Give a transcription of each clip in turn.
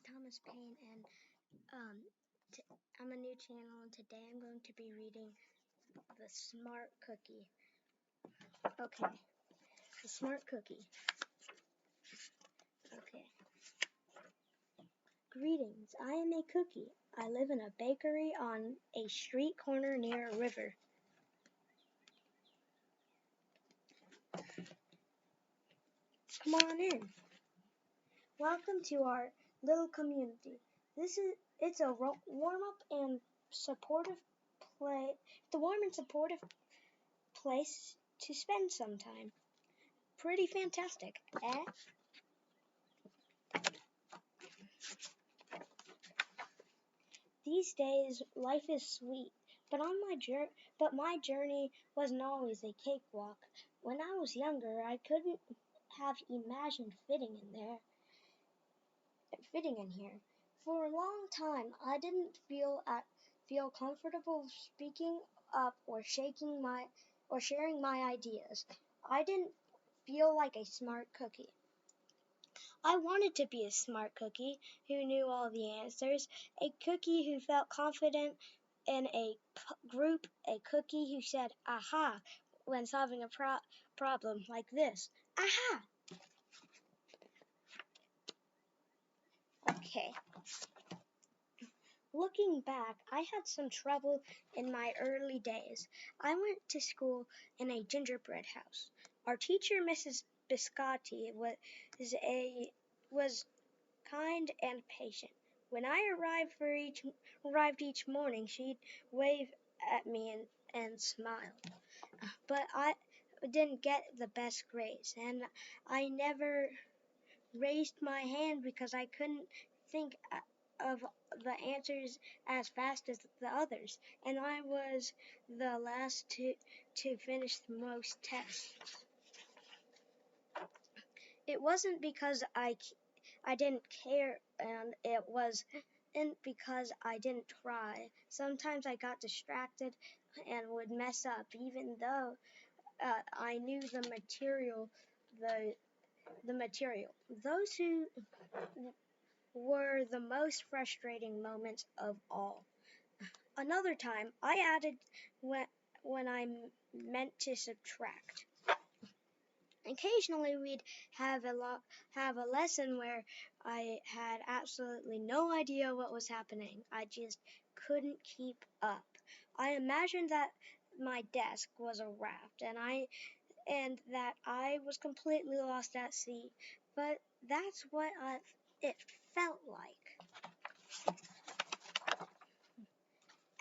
Thomas Payne, and um, I'm a new channel, and today I'm going to be reading The Smart Cookie. Okay, The Smart Cookie. Okay. Greetings, I am a cookie. I live in a bakery on a street corner near a river. Come on in. Welcome to our little community. It's a warm-up and supportive play. The warm and supportive place to spend some time. Pretty fantastic, eh? These days, life is sweet, but my journey wasn't always a cakewalk. When I was younger, I couldn't have imagined fitting in here. For a long time, I didn't feel comfortable speaking up or sharing my ideas. I didn't feel like a smart cookie. I wanted to be a smart cookie who knew all the answers, a cookie who felt confident in a group, a cookie who said, aha, when solving a problem like this. Aha! Okay. Looking back, I had some trouble in my early days. I went to school in a gingerbread house. Our teacher, Mrs. Biscotti, was kind and patient. When I arrived each morning, she'd wave at me and smile. But I didn't get the best grades, and I never raised my hand because I couldn't think of the answers as fast as the others, and I was the last to finish most tests. It wasn't because I didn't care, and it wasn't because I didn't try. Sometimes I got distracted and would mess up, even though I knew the material. The material. Those who were the most frustrating moments of all. Another time, I added when I meant to subtract. Occasionally, we'd have a lesson where I had absolutely no idea what was happening. I just couldn't keep up. I imagined that my desk was a raft, and that I was completely lost at sea. But that's what it felt like.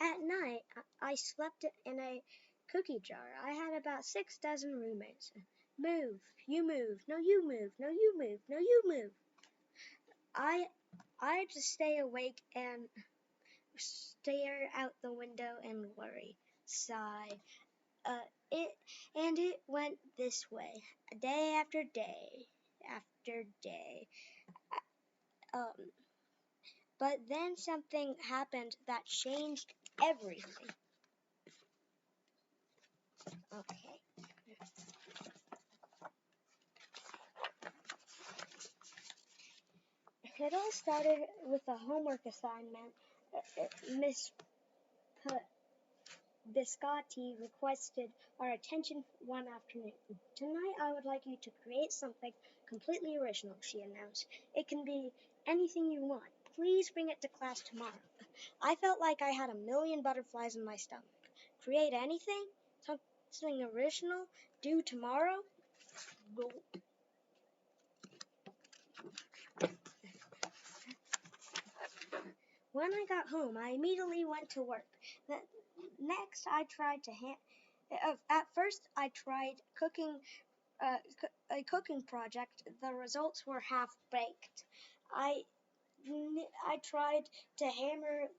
At night, I slept in a cookie jar. I had about 6 dozen roommates. Move, you move, no you move, no you move, no you move. I'd just stay awake and stare out the window and worry, sigh. It went this way, day after day after day. But then something happened that changed everything. Okay. It all started with a homework assignment. Miss Biscotti requested our attention one afternoon. Tonight I would like you to create something completely original, she announced. It can be anything you want. Please bring it to class tomorrow. I felt like I had a million butterflies in my stomach. Create anything? Something original? Due tomorrow? Go. When I got home, I immediately went to work. Next, I tried to at first, I tried cooking a cooking project. The results were half baked. I tried to hammer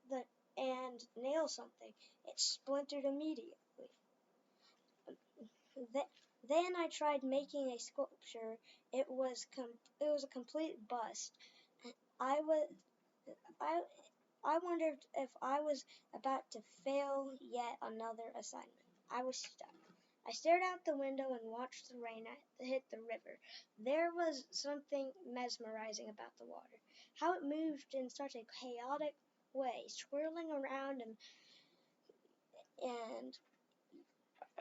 and nail something. It splintered immediately. Then I tried making a sculpture. It was a complete bust. I was I wondered if I was about to fail yet another assignment. I was stuck. I stared out the window and watched the rain hit the river. There was something mesmerizing about the water, how it moved in such a chaotic way, swirling around and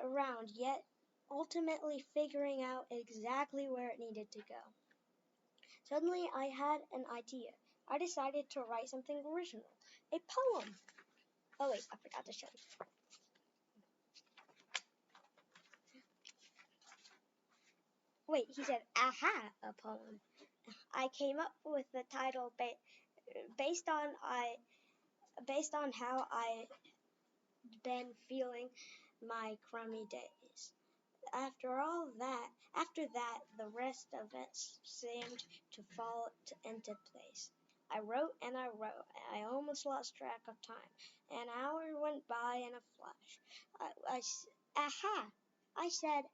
around, yet ultimately figuring out exactly where it needed to go. Suddenly, I had an idea. I decided to write something original, a poem. Oh wait, I forgot to show you. Wait, he said, aha, a poem. I came up with the title based on how I been feeling my crummy days. After that, the rest of it seemed to fall into place. I wrote and I wrote. I almost lost track of time. An hour went by in a flash. Aha! I said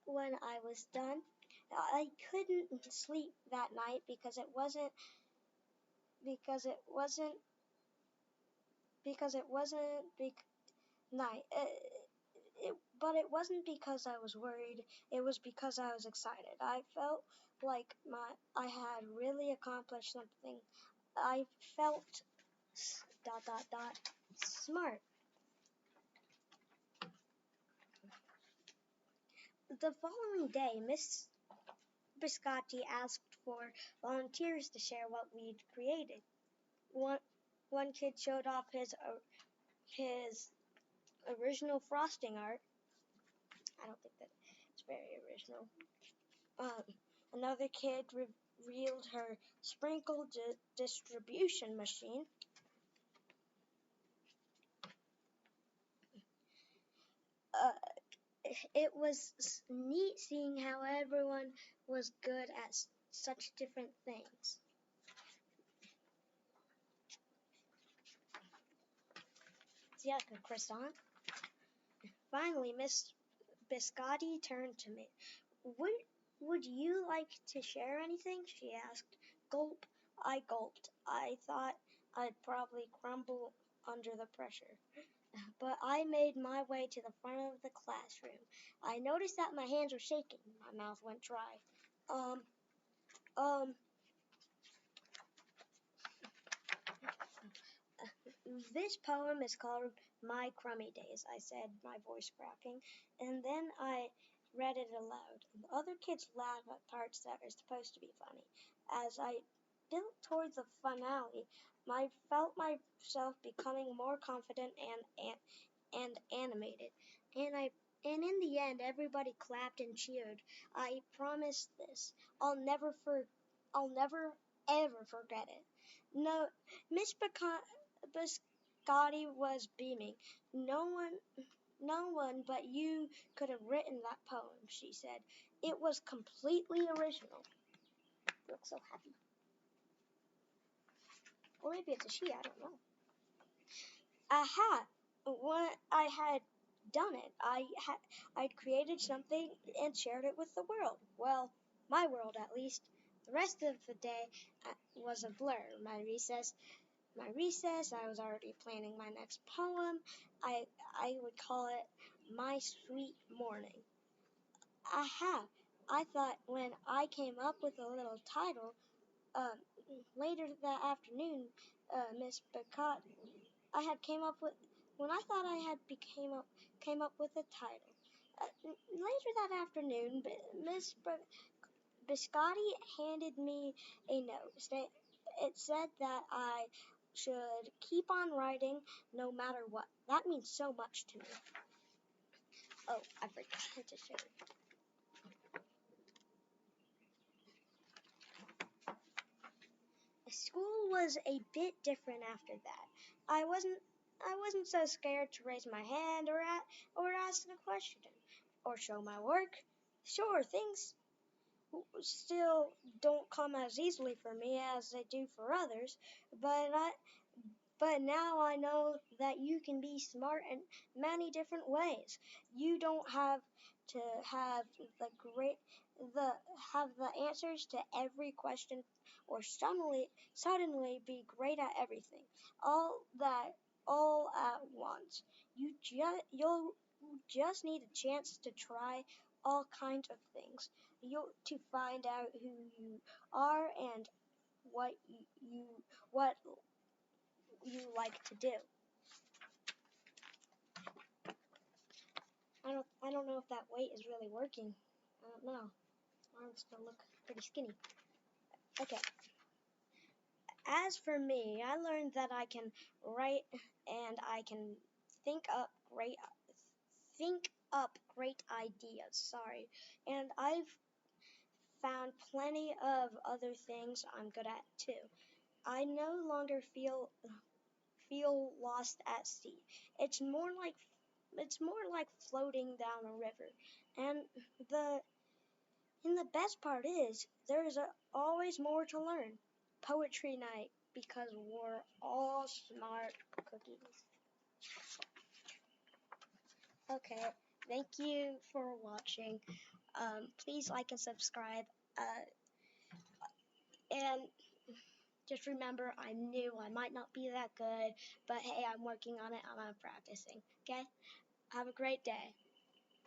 when I was done. I couldn't sleep that night because it wasn't big night. But it wasn't because I was worried. It was because I was excited. I felt like I had really accomplished something. I felt dot dot dot smart. The following day, Miss Biscotti asked for volunteers to share what we'd created. One kid showed off his original frosting art. I don't think that it's very original. Another kid revealed her sprinkle distribution machine. It was neat seeing how everyone was good at such different things. See, like a croissant. Finally, Miss Biscotti turned to me. Would you like to share anything? She asked. Gulp. I gulped. I thought I'd probably crumble under the pressure. But I made my way to the front of the classroom. I noticed that my hands were shaking. My mouth went dry. Um, um, This poem is called My Crummy Days, I said, my voice cracking, and then I read it aloud. The other kids laughed at parts that are supposed to be funny. As I built towards the finale, I felt myself becoming more confident and animated. And in the end, everybody clapped and cheered. I promise this. I'll never ever forget it. No, Miss Biscotti was beaming. No one but you could have written that poem, she said. It was completely original. You look so happy. Or maybe it's a she, I don't know. Aha! When I had done it, I'd created something and shared it with the world. Well, my world at least. The rest of the day was a blur. My recess, I was already planning my next poem. I would call it My Sweet Morning. Aha! I thought when I came up with a little title, uh, later that afternoon, Miss Bacot, I had came up with when I thought I had came up with a title. Later that afternoon, Miss Biscotti handed me a note. It said that I should keep on writing no matter what. That means so much to me. Oh, I forgot to show you. School was a bit different after that. I wasn't so scared to raise my hand or ask a question or show my work. Sure, things still don't come as easily for me as they do for others, but now I know that you can be smart in many different ways. You don't have to have the have the answers to every question or suddenly be great at everything. All at once. You'll just need a chance to try all kinds of things. To find out who you are and what what you like to do. I don't know if that weight is really working. I don't know. Arms still look pretty skinny. Okay. As for me, I learned that I can write and I can think up great ideas. Sorry. And I've found plenty of other things I'm good at too. I no longer feel lost at sea. It's more like floating down a river. And the the best part is there is always more to learn. Poetry night because we're all smart cookies. Okay, thank you for watching. Please like and subscribe. And just remember, I'm new. I might not be that good, but hey, I'm working on it and I'm practicing. Okay? Have a great day.